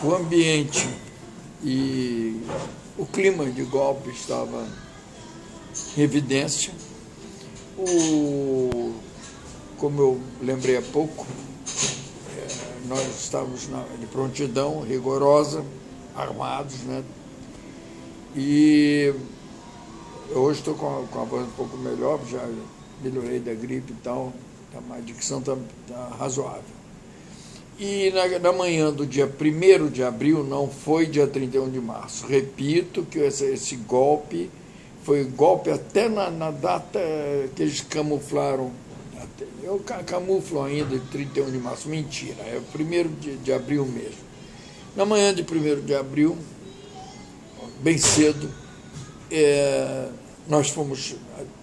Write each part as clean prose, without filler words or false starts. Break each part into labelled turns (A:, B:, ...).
A: o ambiente e o clima de golpe estava em evidência. Como eu lembrei há pouco, nós estávamos de prontidão rigorosa, armados, né? E hoje estou com a voz um pouco melhor, já melhorei da gripe e tal, a dicção está razoável. E na manhã do dia 1º de abril, não foi dia 31 de março. Repito que esse golpe foi golpe até na data que eles camuflaram. Eu camuflo ainda de 31 de março. Mentira, é o 1º de abril mesmo. Na manhã de 1º de abril, bem cedo, nós fomos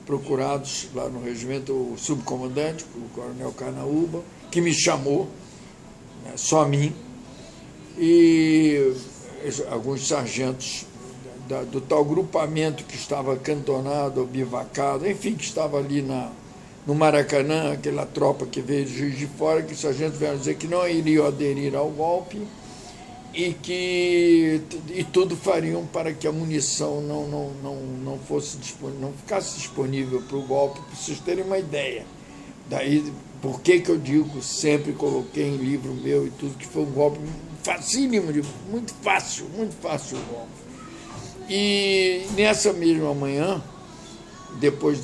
A: procurados lá no regimento, o subcomandante, o coronel Carnaúba, que me chamou, só a mim, e alguns sargentos do tal grupamento que estava acantonado, bivacado, enfim, que estava ali no Maracanã, aquela tropa que veio de Juiz de Fora, que os sargentos vieram dizer que não iriam aderir ao golpe e tudo fariam para que a munição não ficasse disponível para o golpe, para vocês terem uma ideia. Daí, por que eu digo, sempre coloquei em livro meu e tudo, que foi um golpe facílimo, muito fácil o golpe. E nessa mesma manhã, depois de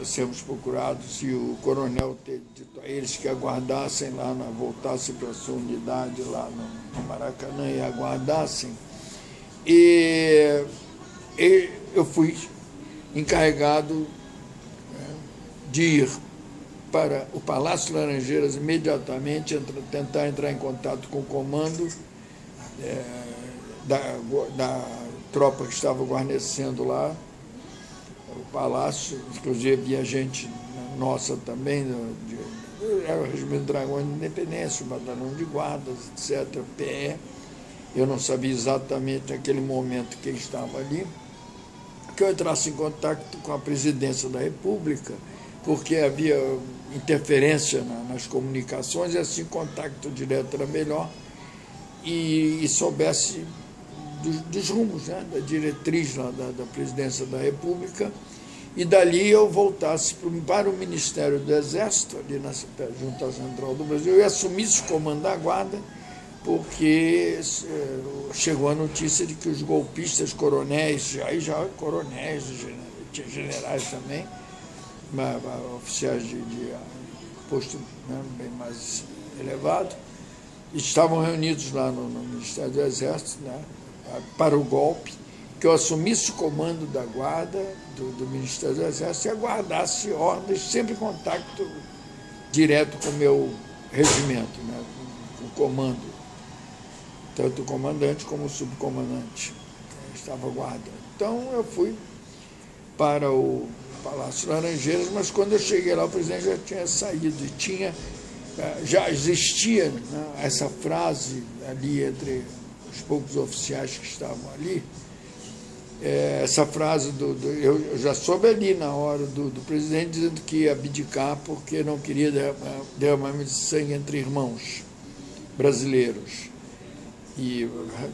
A: sermos procurados, e o coronel ter dito a eles que aguardassem lá, voltassem para a sua unidade lá no Maracanã e aguardassem, e eu fui encarregado de ir para o Palácio Laranjeiras imediatamente, tentar entrar em contato com o comando da tropa que estava guarnecendo lá o palácio, inclusive havia gente nossa também, era o Regimento Dragões de Independência, o Batalhão de Guardas, etc., PE. Eu não sabia exatamente naquele momento quem estava ali, que eu entrasse em contato com a Presidência da República, porque havia interferência nas comunicações, e assim contato direto era melhor, e soubesse dos rumos, né, da diretriz lá da Presidência da República, e dali eu voltasse para o Ministério do Exército, ali junto à Central do Brasil, e assumisse o comando da Guarda, porque chegou a notícia de que os golpistas coronéis, aí já coronéis, tinha generais também, oficiais de posto, né, bem mais elevado, estavam reunidos lá no Ministério do Exército, né, para o golpe, que eu assumisse o comando da Guarda, do Ministério do Exército, e aguardasse ordens, sempre em contato direto com o meu regimento, né, com o comando, tanto o comandante como o subcomandante, estava guardando. Então, eu fui para o Palácio Laranjeiras, mas quando eu cheguei lá, o presidente já tinha saído, e já existia, né, essa frase ali entre os poucos oficiais que estavam ali, essa frase eu já soube ali na hora do presidente dizendo que ia abdicar porque não queria derramamento de sangue entre irmãos brasileiros. E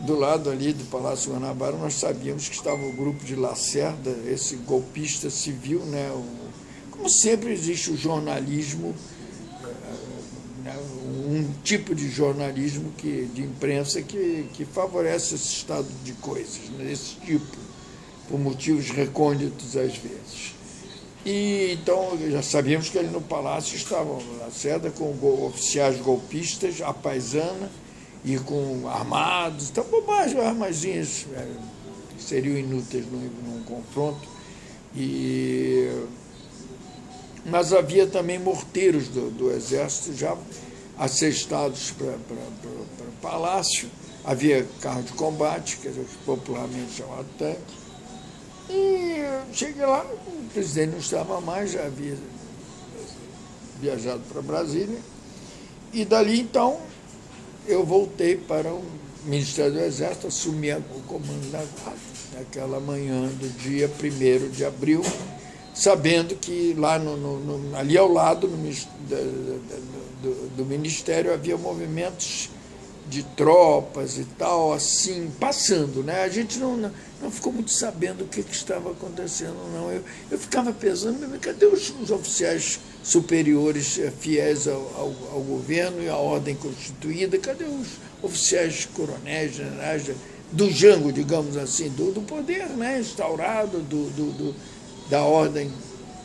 A: do lado ali do Palácio Guanabara nós sabíamos que estava o grupo de Lacerda, esse golpista civil, né? Como sempre existe o jornalismo, um tipo de jornalismo de imprensa que favorece esse estado de coisas, né? Esse tipo, por motivos recônditos às vezes. E então já sabíamos que ali no Palácio estavam Lacerda com oficiais golpistas, a paisana, e com armados, então bobagem, armazinhas seriam inúteis num confronto. Mas havia também morteiros do Exército já assestados para o Palácio, havia carro de combate, que é popularmente chamado tanque, e eu cheguei lá, o presidente não estava mais, já havia viajado para Brasília, e dali então eu voltei para o Ministério do Exército, assumi o comando da Guarda, naquela manhã do dia 1º de abril, sabendo que lá ali ao lado do Ministério havia movimentos de tropas e tal, assim, passando, né? A gente não ficou muito sabendo o que estava acontecendo, não. Eu ficava pensando, cadê os oficiais superiores fiéis ao governo e à ordem constituída? Cadê os oficiais coronéis, generais, do Jango, digamos assim, do poder, né, instaurado, da ordem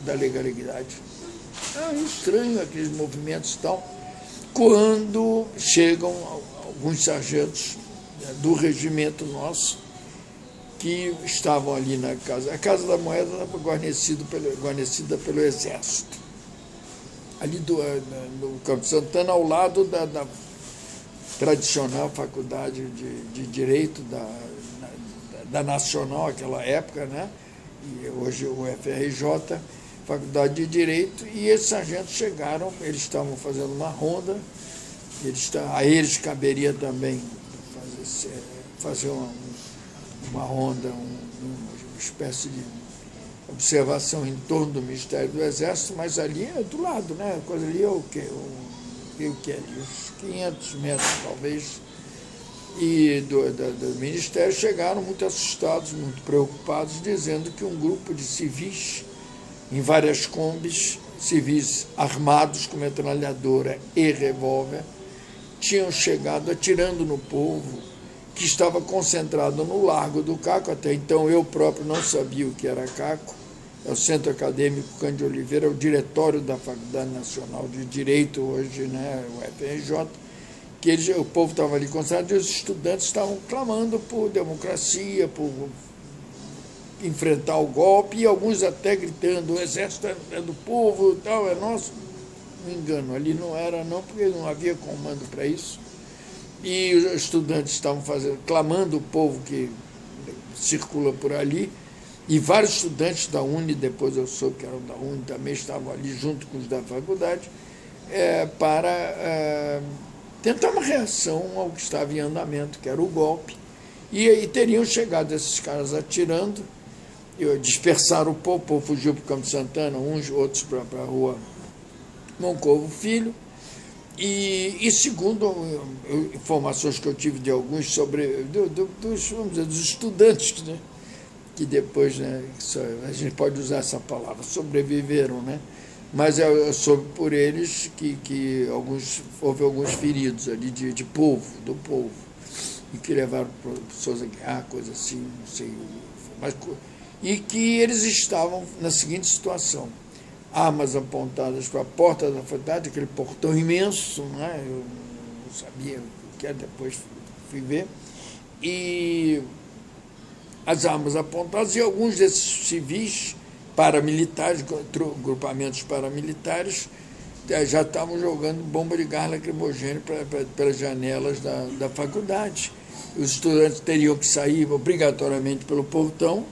A: da legalidade? É estranho aqueles movimentos e tal. Quando chegam alguns sargentos do regimento nosso, que estavam ali na casa. A Casa da Moeda estava guarnecida pelo Exército. Ali no Campo Santana, ao lado da tradicional Faculdade de Direito da Nacional, naquela época, né? E hoje o FRJ, Faculdade de Direito, e esses sargentos chegaram, eles estavam fazendo uma ronda, a eles caberia também fazer uma ronda, uma espécie de observação em torno do Ministério do Exército, mas ali é do lado, né? A coisa ali é o quê? Uns 500 metros, talvez, e do Ministério chegaram muito assustados, muito preocupados, dizendo que um grupo de civis, em várias combis, civis armados com metralhadora e revólver, tinham chegado atirando no povo que estava concentrado no Largo do Caco. Até então eu próprio não sabia o que era Caco. É o Centro Acadêmico Cândido Oliveira, é o diretório da Faculdade Nacional de Direito, hoje, né, o FRJ, que o povo estava ali concentrado e os estudantes estavam clamando por democracia, por enfrentar o golpe, e alguns até gritando: o exército é do povo, tal, é nosso. Me engano, ali não era não, porque não havia comando para isso. E os estudantes estavam clamando o povo que circula por ali, e vários estudantes da UNE, depois eu soube que eram da UNE, também estavam ali junto com os da faculdade, para tentar uma reação ao que estava em andamento, que era o golpe. E teriam chegado esses caras atirando, dispersaram o povo fugiu para o Campo Santana, uns, outros para a rua Moncovo Filho, e segundo informações que eu tive de alguns dos estudantes, né, que depois, né, a gente pode usar essa palavra, sobreviveram, né, mas eu soube por eles que houve alguns feridos ali do povo, e que levaram pessoas a guerra, coisa assim, não sei, e que eles estavam na seguinte situação: armas apontadas para a porta da faculdade, aquele portão imenso, né? Eu não sabia o que era, depois fui ver, e as armas apontadas, e alguns desses civis paramilitares, grupamentos paramilitares, já estavam jogando bomba de gás lacrimogêneo pelas janelas da faculdade. Os estudantes teriam que sair obrigatoriamente pelo portão,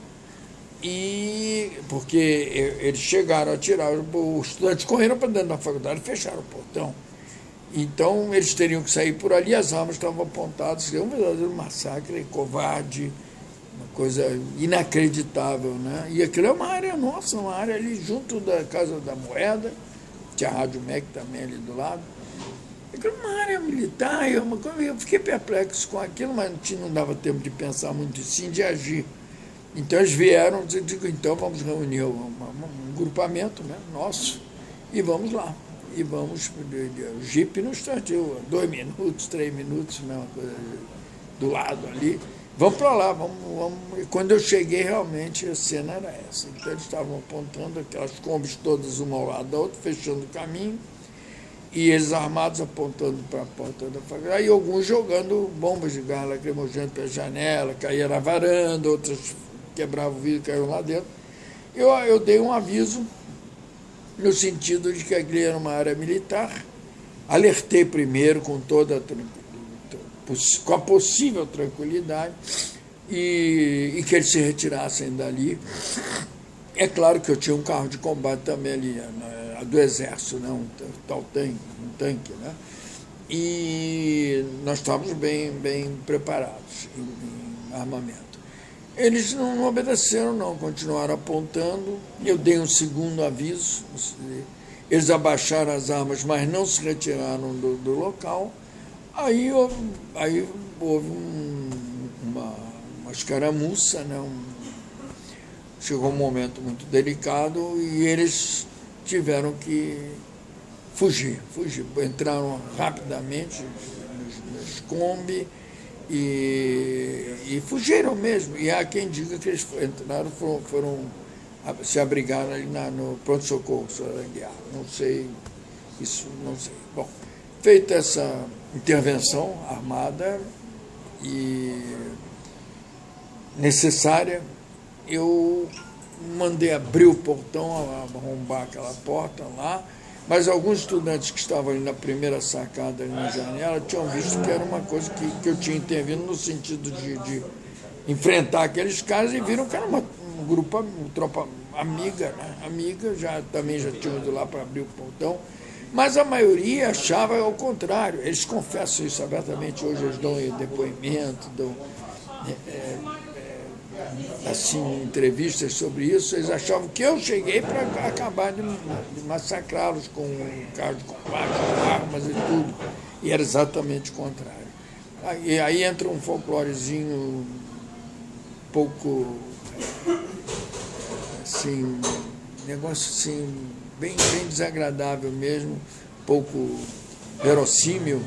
A: porque eles chegaram a atirar, os estudantes correram para dentro da faculdade e fecharam o portão. Então, eles teriam que sair por ali, as armas estavam apontadas, é um verdadeiro massacre, covarde, uma coisa inacreditável, né? E aquilo é uma área nossa, uma área ali junto da Casa da Moeda, tinha a Rádio MEC também ali do lado. Aquilo é uma área militar, eu fiquei perplexo com aquilo, mas não dava tempo de pensar muito sim, de agir. Então eles vieram, digo, então vamos reunir um grupamento, né, nosso, e vamos lá. E vamos, o jipe não startou 2 minutos, 3 minutos, mesma coisa, do lado ali. Vamos para lá, vamos. E quando eu cheguei, realmente, a cena era essa. Então eles estavam apontando aquelas combis todas, uma ao lado da outra, fechando o caminho, e eles armados apontando para a porta da faculdade, aí alguns jogando bombas de gás lacrimogêneo pela janela, caíam na varanda, outras quebravam o vidro, caíram lá dentro. Eu dei um aviso no sentido de que aquilo era uma área militar, alertei primeiro com com a possível tranquilidade, e que eles se retirassem dali. É claro que eu tinha um carro de combate também ali, do Exército, né, um tanque, né? E nós estávamos bem preparados em armamento. Eles não obedeceram, não, continuaram apontando. Eu dei um segundo aviso, eles abaixaram as armas, mas não se retiraram do local. Aí houve uma escaramuça, né? Chegou um momento muito delicado e eles tiveram que fugir. Entraram rapidamente nos Kombi e fugiram mesmo. E há quem diga que eles entraram, foram se abrigaram ali no pronto-socorro, não sei, isso não sei. Bom, feita essa intervenção armada e necessária, eu mandei abrir o portão, arrombar aquela porta lá, mas alguns estudantes que estavam ali na primeira sacada, ali na janela, tinham visto que era uma coisa que eu tinha intervindo no sentido de enfrentar aqueles caras e viram que era uma tropa amiga, né? Amiga, também já tinham ido lá para abrir o portão, mas a maioria achava ao contrário. Eles confessam isso abertamente, hoje eles dão depoimento, dão assim, entrevistas sobre isso. Eles achavam que eu cheguei para acabar de massacrá-los com carros de combate, com armas e tudo, e era exatamente o contrário. Aí entra um folclorezinho pouco, assim, negócio assim, bem desagradável mesmo, pouco verossímil,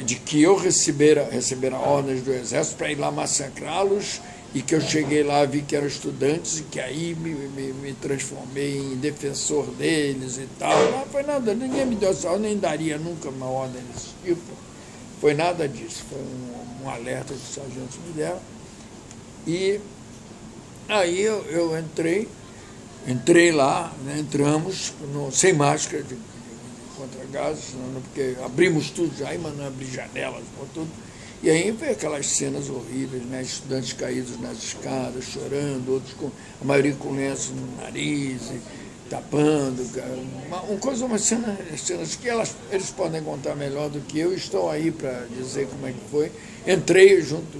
A: de que eu recebera ordens do Exército para ir lá massacrá-los e que eu cheguei lá, vi que eram estudantes e que aí me transformei em defensor deles e tal. Não foi nada, ninguém me deu essa ordem, nem daria nunca uma ordem desse tipo. Foi nada disso, foi um alerta que os sargentos me deram. E aí eu entrei lá, né, entramos sem máscara de contra-gases, porque abrimos tudo já, mas não abri janelas, tudo. E aí veio aquelas cenas horríveis, né, estudantes caídos nas escadas, chorando, outros a maioria com lenço no nariz, tapando, umas cenas que eles podem contar melhor do que eu, estou aí para dizer como é que foi. Entrei junto.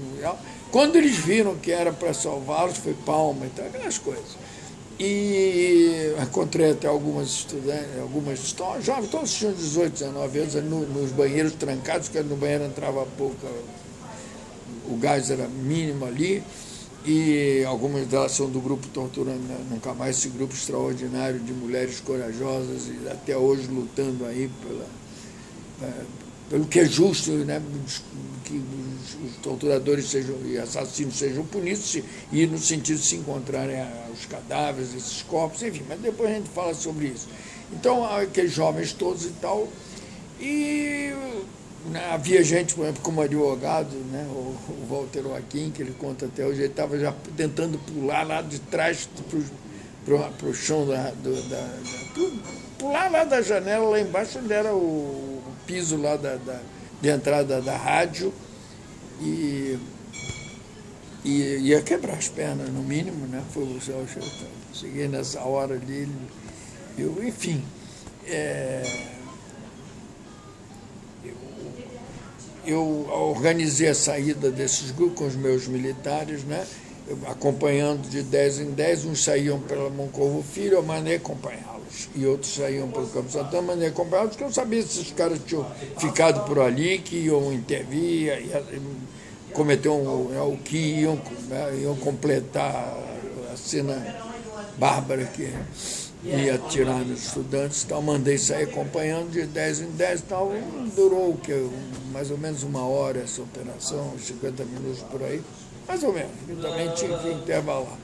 A: Quando eles viram que era para salvá-los, foi palma e tal, aquelas coisas. E encontrei até algumas estudantes, jovens, todos tinham 18, 19 anos, nos banheiros trancados, porque no banheiro entrava pouco, o gás era mínimo ali, e algumas delas são do grupo Torturando Nunca Mais, esse grupo extraordinário de mulheres corajosas e até hoje lutando aí pelo que é justo, né, que os torturadores e assassinos sejam punidos e no sentido de se encontrarem os cadáveres, esses corpos, enfim, mas depois a gente fala sobre isso. Então, aqueles jovens todos e tal, e né, havia gente, por exemplo, como advogado, né, o Walter Joaquim, que ele conta até hoje, ele estava já tentando pular lá de trás para o chão pular lá da janela, lá embaixo, onde era o piso lá de entrada da rádio, e ia quebrar as pernas, no mínimo, né? Cheguei nessa hora ali, enfim, eu organizei a saída desses grupos com os meus militares, né? Acompanhando de 10 em 10, uns saíam pela Moncorvo Filho, eu mandei acompanhá-los, e outros saíam pelo Campo Santana, eu mandei acompanhá-los, porque eu sabia se esses caras tinham ficado por ali, que iam intervir, cometer o que iam completar a cena bárbara que ia atirar nos estudantes, tal. Mandei sair acompanhando de 10 em 10, tal. Durou mais ou menos uma hora essa operação, 50 minutos por aí. Mais ou menos, também tinha que intervalar.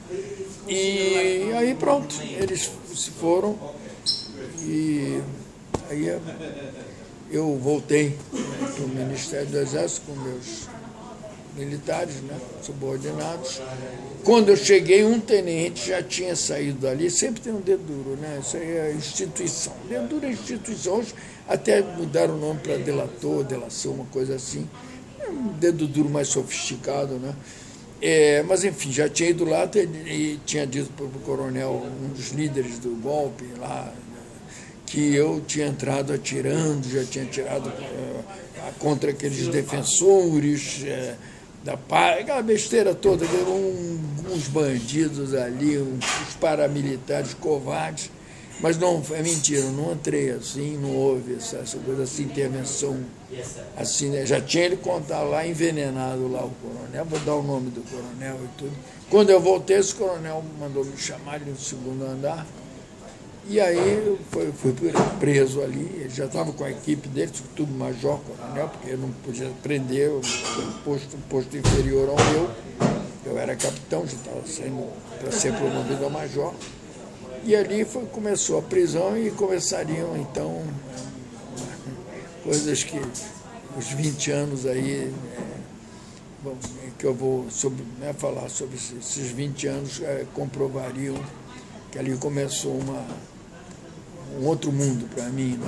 A: E aí pronto, eles se foram e aí eu voltei para o Ministério do Exército com meus militares, né, subordinados. Quando eu cheguei, um tenente já tinha saído dali, sempre tem um dedo duro, né? Isso aí é instituição. Dedo duro é instituição. Hoje até mudaram o nome para delator, delação, uma coisa assim. Um dedo duro mais sofisticado, né? Mas, enfim, já tinha ido lá e tinha dito para o coronel, um dos líderes do golpe lá, que eu tinha entrado atirando, já tinha atirado contra aqueles defensores da paz, aquela besteira toda, uns bandidos ali, uns paramilitares covardes. Mas não, é mentira, eu não entrei assim, não houve essa coisa, essa intervenção assim, né? Já tinha ele contar lá, envenenado lá o coronel, vou dar o nome do coronel e tudo. Quando eu voltei, esse coronel mandou me chamar ali no segundo andar, e aí eu fui preso ali, ele já estava com a equipe dele, tudo major, coronel, porque eu não podia prender o posto inferior ao meu, eu era capitão, já estava saindo para ser promovido a major. E ali começou a prisão e começariam, então, coisas que os 20 anos aí, que eu vou falar sobre esses 20 anos, comprovariam que ali começou um outro mundo para mim, né?